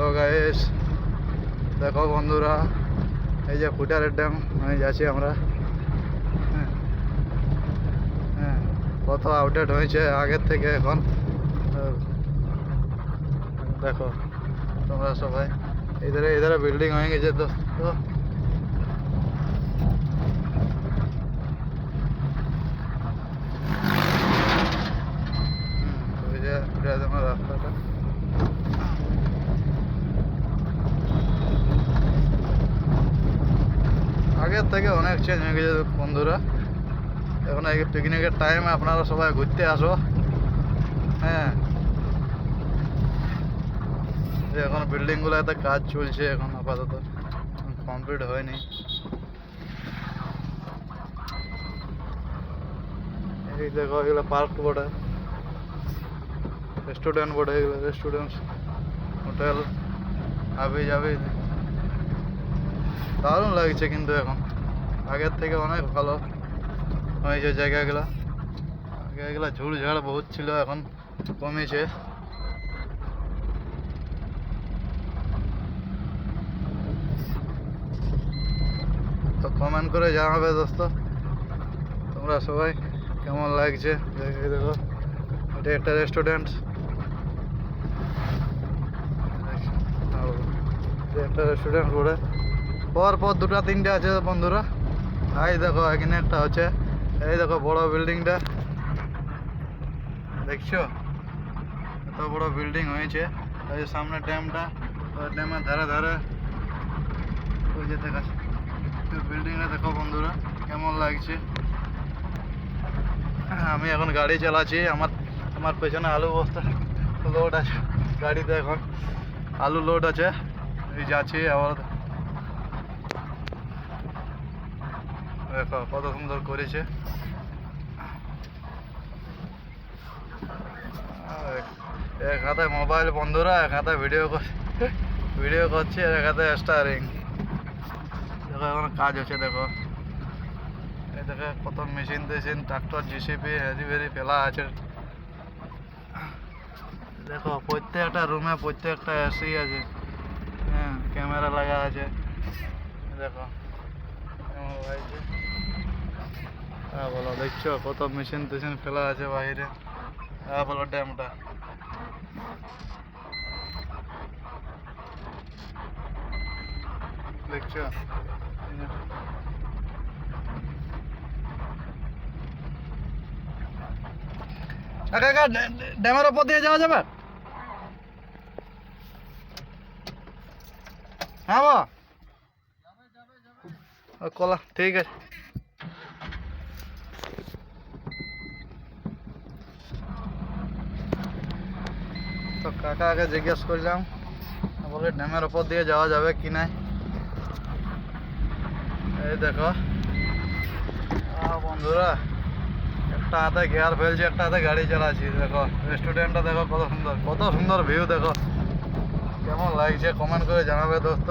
তো গাইস দেখো বন্ধুরা, এই যে ফুটারের ড্যাম যাচ্ছি আমরা। হ্যাঁ হ্যাঁ, কত আপডেট হয়েছে আগের থেকে এখন দেখো তোমরা সবাই। এধারে বিল্ডিং হয়ে গেছে দোস্ত। রাস্তাটা আগের থেকে অনেক চেঞ্জ হয়ে গেছে বন্ধুরা। এখন এই পিকনিকের টাইমে আপনারা সবাই ঘুরতে আসো। হ্যাঁ, এখন বিল্ডিংগুলোতে কাজ চলছে, এখন আপাতত কমপ্লিট হয়নি। এই দেখো এগুলো পার্ক বটে, রেস্টুরেন্ট বটে, এগুলো রেস্টুরেন্ট হোটেল আবি যাবি। দারুণ লাগছে কিন্তু এখন আগের থেকে অনেক ভালো হয়েছে জায়গাগুলো। আগে এগুলো ঝুড়ঝাড় বহুত ছিল, এখন কমেছে। তো কমেন্ট করে জানাবে দোস্ত তোমরা সবাই কেমন লাগছে। দেখো এটা একটা রেস্টুরেন্ট, একটা রেস্টুরেন্ট করে পর দুটা তিনটে আছে বন্ধুরা। এই দেখো এখানে একটা হচ্ছে, এই দেখো বড় বিল্ডিংটা দেখছো, এত বড় বিল্ডিং হয়েছে। এই সামনে ড্যামটা, ড্যামের ধারে ধারে ওই যে দেখা বিল্ডিংটা দেখো বন্ধুরা কেমন লাগছে। আমি এখন গাড়ি চালাচ্ছি, আমার পেছনে আলু বস্তা লোড আছে গাড়িতে, এখন আলু লোড আছে। এই যাচ্ছি আবার, দেখো কত সুন্দর করেছে। এক হাতে মোবাইল বন্ধুরা, এক হাতে ভিডিও করছি, আর এক হাতে স্টারিং। দেখো এখন কাজ হচ্ছে, দেখো এই দেখো কত মেশিন টেশিন, ট্রাক্টর, জিসিপি, হেভি ফেলা আছে। দেখো প্রত্যেকটা রুমে প্রত্যেকটা এসি আছে। হ্যাঁ, ক্যামেরা লাগা আছে। দেখো হ্যাঁ বলো, দেখছো কত মেশিন টেশিন ফেলা আছে বাইরে। হ্যাঁ বলো ড্যামটা দেখছো। ড্যামের ওপর দিয়ে যাওয়া যাবে? হ্যাঁ বা কলা, ঠিক আছে। তো কাকাকে জিজ্ঞেস করলাম, বলে ড্যামের ওপর দিয়ে যাওয়া যাবে কি না। এই দেখো বন্ধুরা, একটা হাতে গিয়ার ফেলছি, একটা হাতে গাড়ি চালাচ্ছি। দেখো রেস্টুরেন্টটা দেখো কত সুন্দর ভিউ। দেখো কেমন লাগছে কমেন্ট করে জানাবে দোস্ত।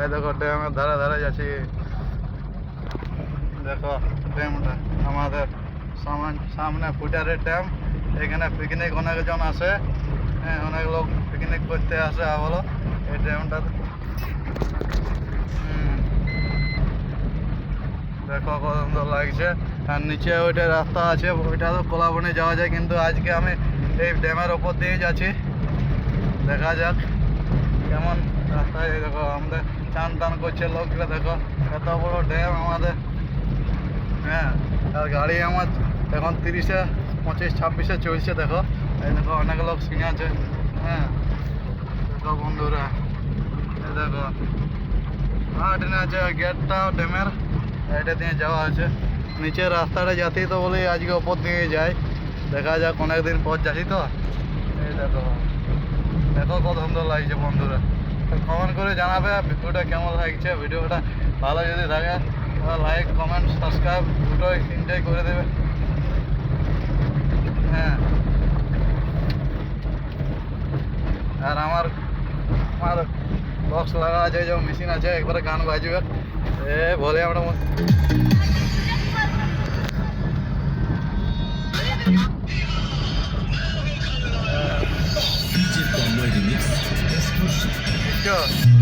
এই দেখো ড্যামের ধারে ধারে যাচ্ছি। দেখো ড্যামটা আমাদের সামনে ফুটারের ড্যাম। এখানে পিকনিক অনেকজন আসে। হ্যাঁ, অনেক লোক পিকনিক করতে আসে। বলো এই ড্যামটা দেখো কত সুন্দর লাগছে। আর নিচে ওইটা রাস্তা আছে, ওইটা তো কলাবনে যাওয়া যায়, কিন্তু আজকে আমি এই ড্যামের ওপর দিয়ে যাচ্ছি। দেখা যাক কেমন রাস্তায়। দেখো আমাদের চান টান করছে লোকগুলো, দেখো এত বড় ড্যাম আমাদের। হ্যাঁ, আর গাড়ি আমার এখন 30-এ 25-26-এ চলছে। দেখো এই দেখো অনেক লোক সিং আছে। হ্যাঁ দেখো বন্ধুরা, এই দেখো এখানে আছে গেটটা ড্যামের, এটা দিয়ে যাওয়া আছে। নিচের রাস্তাটা যাতেই তো বলি আজকে ওপর দিয়ে যাই। দেখা যাক অনেকদিন পর যাচ্ছি তো। এই দেখো দেখো কত সুন্দর লাগছে বন্ধুরা। কমেন্ট করে জানাবে ভিডিওটা কেমন লাগছে। ভিডিওটা ভালো যদি থাকে লাইক কমেন্ট সাবস্ক্রাইব দুটোই তিনটাই করে দেবে। হ্যাঁ, আর আমার বক্স লাগা আছে, যে মেশিন আছে, একবারে গান বাজবে। বলে আমরা DJ Palma Remix exclusive. দেখছো